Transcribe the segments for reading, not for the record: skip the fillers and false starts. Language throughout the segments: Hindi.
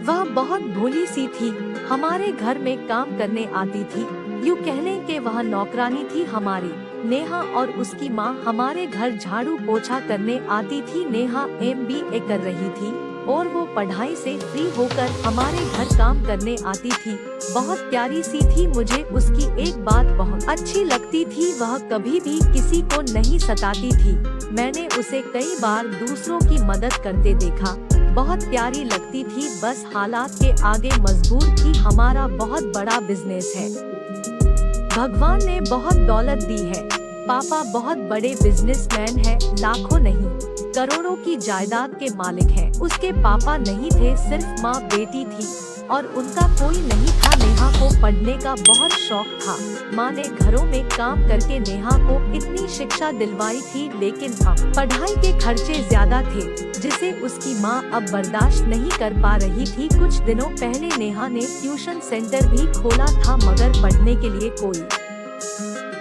वह बहुत भोली सी थी, हमारे घर में काम करने आती थी। यूँ कह लें कि वह नौकरानी थी हमारी। नेहा और उसकी माँ हमारे घर झाड़ू पोछा करने आती थी। नेहा MBA कर रही थी और वो पढ़ाई से फ्री होकर हमारे घर काम करने आती थी। बहुत प्यारी सी थी। मुझे उसकी एक बात बहुत अच्छी लगती थी, वह कभी भी किसी को नहीं सताती थी। मैंने उसे कई बार दूसरों की मदद करते देखा। बहुत प्यारी लगती थी, बस हालात के आगे मजबूर थी। हमारा बहुत बड़ा बिजनेस है, भगवान ने बहुत दौलत दी है। पापा बहुत बड़े बिजनेसमैन हैं, लाखों नहीं करोड़ों की जायदाद के मालिक हैं। उसके पापा नहीं थे, सिर्फ माँ बेटी थी और उनका कोई नहीं था। नेहा को पढ़ने का बहुत शौक था। माँ ने घरों में काम करके नेहा को इतनी शिक्षा दिलवाई थी, लेकिन अब पढ़ाई के खर्चे ज्यादा थे जिसे उसकी माँ अब बर्दाश्त नहीं कर पा रही थी। कुछ दिनों पहले नेहा ने ट्यूशन सेंटर भी खोला था, मगर पढ़ने के लिए कोई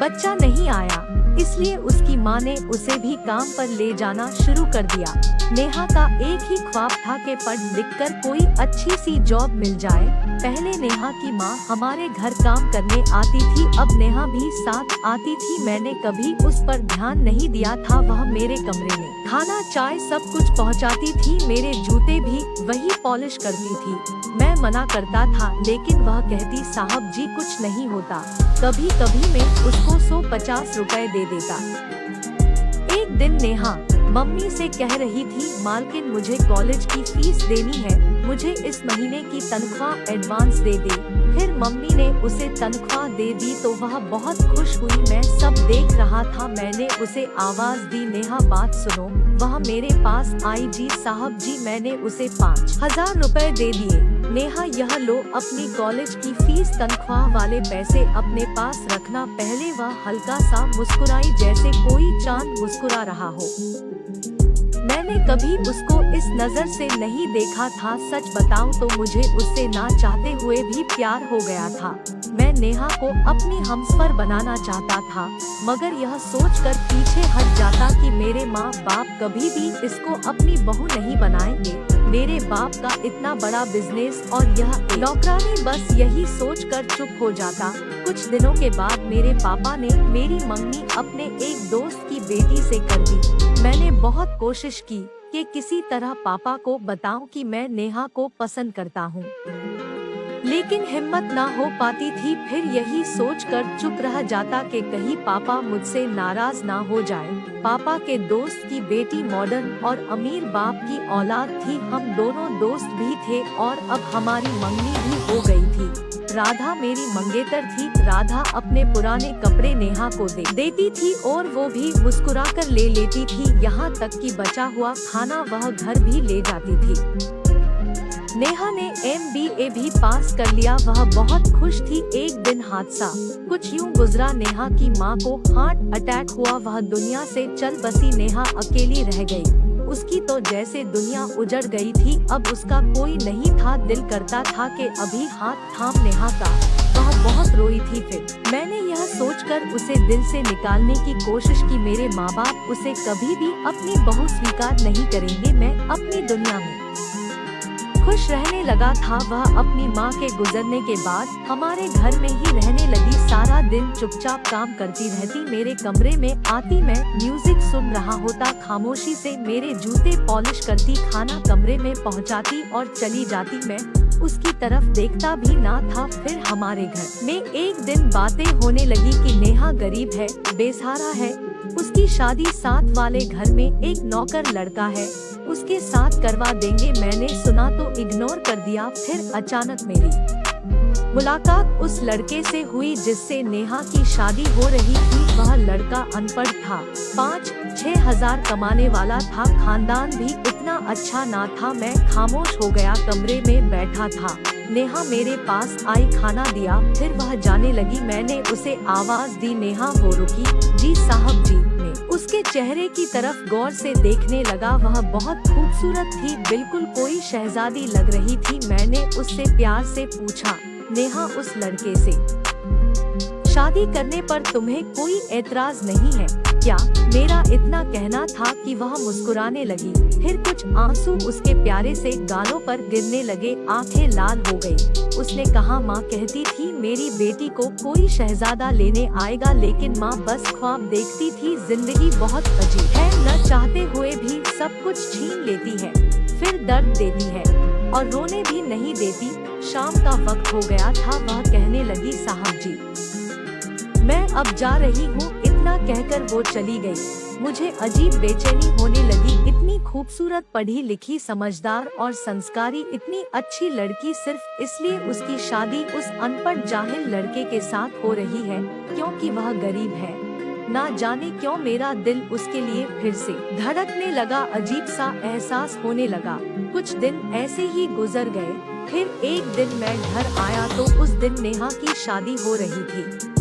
बच्चा नहीं आया, इसलिए उसकी माँ ने उसे भी काम पर ले जाना शुरू कर दिया। नेहा का एक ही ख्वाब था कि पढ़ लिखकर कोई अच्छी सी जॉब मिल जाए। पहले नेहा की माँ हमारे घर काम करने आती थी, अब नेहा भी साथ आती थी। मैंने कभी उस पर ध्यान नहीं दिया था। वह मेरे कमरे में खाना चाय सब कुछ पहुँचाती थी, मेरे जूते भी वही पॉलिश करती थी। मैं मना करता था, लेकिन वह कहती साहब जी कुछ नहीं होता। कभी कभी मैं उसको 150 रुपए दे देता। एक दिन नेहा मम्मी से कह रही थी, मालकिन मुझे कॉलेज की फीस देनी है, मुझे इस महीने की तनख्वाह एडवांस दे दे। फिर मम्मी ने उसे तनख्वाह दे दी तो वह बहुत खुश हुई। मैं सब देख रहा था, मैंने उसे आवाज दी, नेहा बात सुनो। वह मेरे पास आई, जी साहब जी। मैंने उसे 5000 रुपए दे दिए। नेहा यह लो अपनी कॉलेज की फीस, तनख्वाह वाले पैसे अपने पास रखना। पहले वह हल्का सा मुस्कुराई, जैसे कोई चांद मुस्कुरा रहा हो। मैंने कभी उसको इस नजर से नहीं देखा था। सच बताऊं तो मुझे उससे ना चाहते हुए भी प्यार हो गया था। मैं नेहा को अपनी हमसफर बनाना चाहता था, मगर यह सोचकर पीछे हट जाता कि मेरे माँ बाप कभी भी इसको अपनी बहू नहीं बनाएंगे। मेरे बाप का इतना बड़ा बिजनेस और यह नौकरानी, बस यही सोचकर चुप हो जाता। कुछ दिनों के बाद मेरे पापा ने मेरी मंगनी अपने एक दोस्त की बेटी से कर दी। मैंने बहुत कोशिश की कि किसी तरह पापा को बताऊं कि मैं नेहा को पसंद करता हूं, लेकिन हिम्मत ना हो पाती थी। फिर यही सोचकर चुप रह जाता कि कहीं पापा मुझसे नाराज ना हो जाए। पापा के दोस्त की बेटी मॉडर्न और अमीर बाप की औलाद थी। हम दोनों दोस्त भी थे और अब हमारी मंगनी भी हो गई थी। राधा मेरी मंगेतर थी। राधा अपने पुराने कपड़े नेहा को देती थी और वो भी मुस्कुराकर ले लेती थी। यहाँ तक कि बचा हुआ खाना वह घर भी ले जाती थी। नेहा ने MBA भी पास कर लिया, वह बहुत खुश थी। एक दिन हादसा कुछ यूं गुजरा, नेहा की माँ को हार्ट अटैक हुआ। वह दुनिया से चल बसी, नेहा अकेली रह गई। उसकी तो जैसे दुनिया उजड़ गई थी। अब उसका कोई नहीं था। दिल करता था कि अभी हाथ थाम नेहा का। वह बहुत रोई थी। फिर मैंने यह सोचकर उसे दिल से निकालने की कोशिश की, मेरे माँ बाप उसे कभी भी अपनी बहू स्वीकार नहीं करेंगे। मैं अपनी दुनिया में खुश रहने लगा था। वह अपनी माँ के गुजरने के बाद हमारे घर में ही रहने लगी। सारा दिन चुपचाप काम करती रहती, मेरे कमरे में आती, मैं म्यूजिक सुन रहा होता, खामोशी से मेरे जूते पॉलिश करती, खाना कमरे में पहुँचाती और चली जाती। मैं उसकी तरफ देखता भी ना था। फिर हमारे घर में एक दिन बातें होने लगी कि नेहा गरीब है, बेसहारा है, उसकी शादी साथ वाले घर में एक नौकर लड़का है, उसके साथ करवा देंगे। मैंने सुना तो इग्नोर कर दिया। फिर अचानक मेरी मुलाकात उस लड़के से हुई जिससे नेहा की शादी हो रही थी। वह लड़का अनपढ़ था, 5-6 हजार कमाने वाला था, खानदान भी इतना अच्छा ना था। मैं खामोश हो गया, कमरे में बैठा था। नेहा मेरे पास आई, खाना दिया, फिर वह जाने लगी। मैंने उसे आवाज दी, नेहा। वो रुकी, जी साहब जी। मैं उसके चेहरे की तरफ गौर से देखने लगा। वह बहुत खूबसूरत थी, बिल्कुल कोई शहजादी लग रही थी। मैंने उससे प्यार से पूछा, नेहा उस लड़के से शादी करने पर तुम्हें कोई एतराज नहीं है? क्या मेरा इतना कहना था कि वह मुस्कुराने लगी। फिर कुछ आंसू उसके प्यारे से गालों पर गिरने लगे, आंखें लाल हो गई। उसने कहा, माँ कहती थी मेरी बेटी को कोई शहजादा लेने आएगा, लेकिन माँ बस ख्वाब देखती थी। जिंदगी बहुत अजीब है, न चाहते हुए भी सब कुछ छीन लेती है, फिर दर्द देती है और रोने भी नहीं देती। शाम का वक्त हो गया था। वह कहने लगी, साहब जी मैं अब जा रही हूँ। इतना कहकर वो चली गई। मुझे अजीब बेचैनी होने लगी। इतनी खूबसूरत, पढ़ी लिखी, समझदार और संस्कारी, इतनी अच्छी लड़की सिर्फ इसलिए उसकी शादी उस अनपढ़ जाहिल लड़के के साथ हो रही है क्योंकि वह गरीब है। ना जाने क्यों मेरा दिल उसके लिए फिर से धड़कने लगा। अजीब सा एहसास होने लगा। कुछ दिन ऐसे ही गुजर गए। फिर एक दिन मैं घर आया तो उस दिन नेहा की शादी हो रही थी।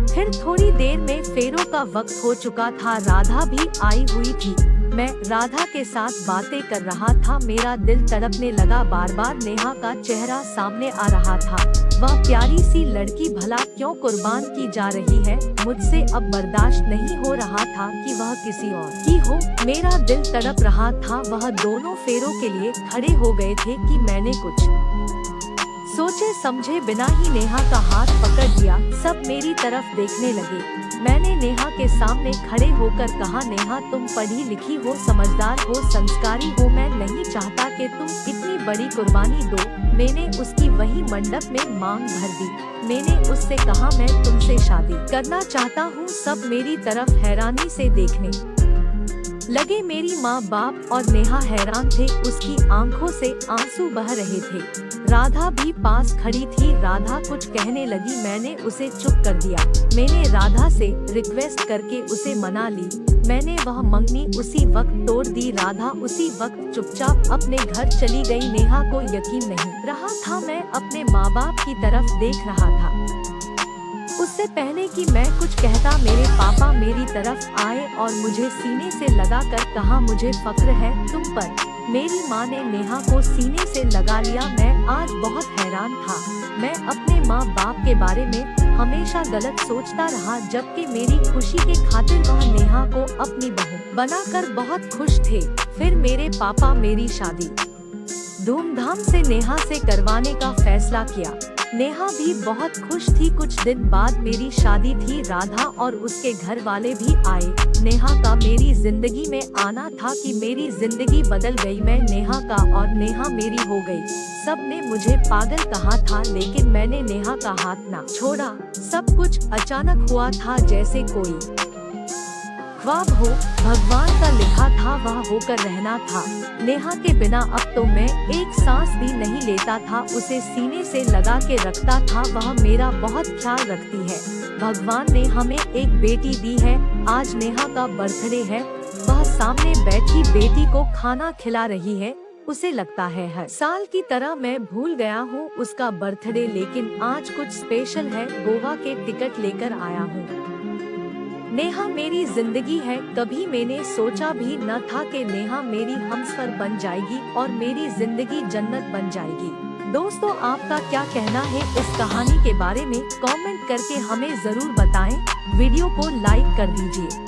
फिर थोड़ी देर में फेरों का वक्त हो चुका था। राधा भी आई हुई थी। मैं राधा के साथ बातें कर रहा था। मेरा दिल तड़पने लगा। बार बार नेहा का चेहरा सामने आ रहा था। वह प्यारी सी लड़की भला क्यों कुर्बान की जा रही है। मुझसे अब बर्दाश्त नहीं हो रहा था कि वह किसी और की हो। मेरा दिल तड़प रहा था। वह दोनों फेरों के लिए खड़े हो गए थे कि मैंने कुछ सोचे समझे बिना ही नेहा का हाथ पकड़ लिया। सब मेरी तरफ देखने लगे। मैंने नेहा के सामने खड़े होकर कहा, नेहा तुम पढ़ी लिखी हो, समझदार हो, संस्कारी हो। मैं नहीं चाहता कि तुम इतनी बड़ी कुर्बानी दो। मैंने उसकी वही मंडप में मांग भर दी। मैंने उससे कहा, मैं तुमसे शादी करना चाहता हूँ। सब मेरी तरफ हैरानी से देखने लगे। मेरी माँ बाप और नेहा हैरान थे। उसकी आंखों से आंसू बह रहे थे। राधा भी पास खड़ी थी। राधा कुछ कहने लगी। मैंने उसे चुप कर दिया। मैंने राधा से रिक्वेस्ट करके उसे मना ली। मैंने वह मंगनी उसी वक्त तोड़ दी। राधा उसी वक्त चुपचाप अपने घर चली गई। नेहा को यकीन नहीं रहा था। मैं अपने माँ बाप की तरफ देख रहा था। उससे पहले कि मैं कुछ कहता, मेरे पापा मेरी तरफ आए और मुझे सीने से लगाकर कहा, मुझे फक्र है तुम पर। मेरी माँ ने नेहा को सीने से लगा लिया। मैं आज बहुत हैरान था। मैं अपने माँ बाप के बारे में हमेशा गलत सोचता रहा, जबकि मेरी खुशी के खातिर वह नेहा को अपनी बहू बनाकर बहुत खुश थे। फिर मेरे पापा मेरी शादी धूमधाम से नेहा से करवाने का फैसला किया। नेहा भी बहुत खुश थी। कुछ दिन बाद मेरी शादी थी। राधा और उसके घर वाले भी आए। नेहा का मेरी जिंदगी में आना था कि मेरी जिंदगी बदल गई। मैं नेहा का और नेहा मेरी हो गई। सब ने मुझे पागल कहा था, लेकिन मैंने नेहा का हाथ ना छोड़ा। सब कुछ अचानक हुआ था, जैसे कोई ख्वाब हो। भगवान का लिखा था, वह होकर रहना था। नेहा के बिना अब तो मैं एक सांस भी नहीं लेता था। उसे सीने से लगा के रखता था। वह मेरा बहुत ख्याल रखती है। भगवान ने हमें एक बेटी दी है। आज नेहा का बर्थडे है। वह सामने बैठी बेटी को खाना खिला रही है। उसे लगता है हर साल की तरह मैं भूल गया हूँ उसका बर्थडे, लेकिन आज कुछ स्पेशल है। गोवा के टिकट लेकर आया हूँ। नेहा मेरी जिंदगी है। कभी मैंने सोचा भी न था कि नेहा मेरी हमसफर बन जाएगी और मेरी जिंदगी जन्नत बन जाएगी। दोस्तों, आपका क्या कहना है इस कहानी के बारे में? कमेंट करके हमें जरूर बताएं। वीडियो को लाइक कर दीजिए।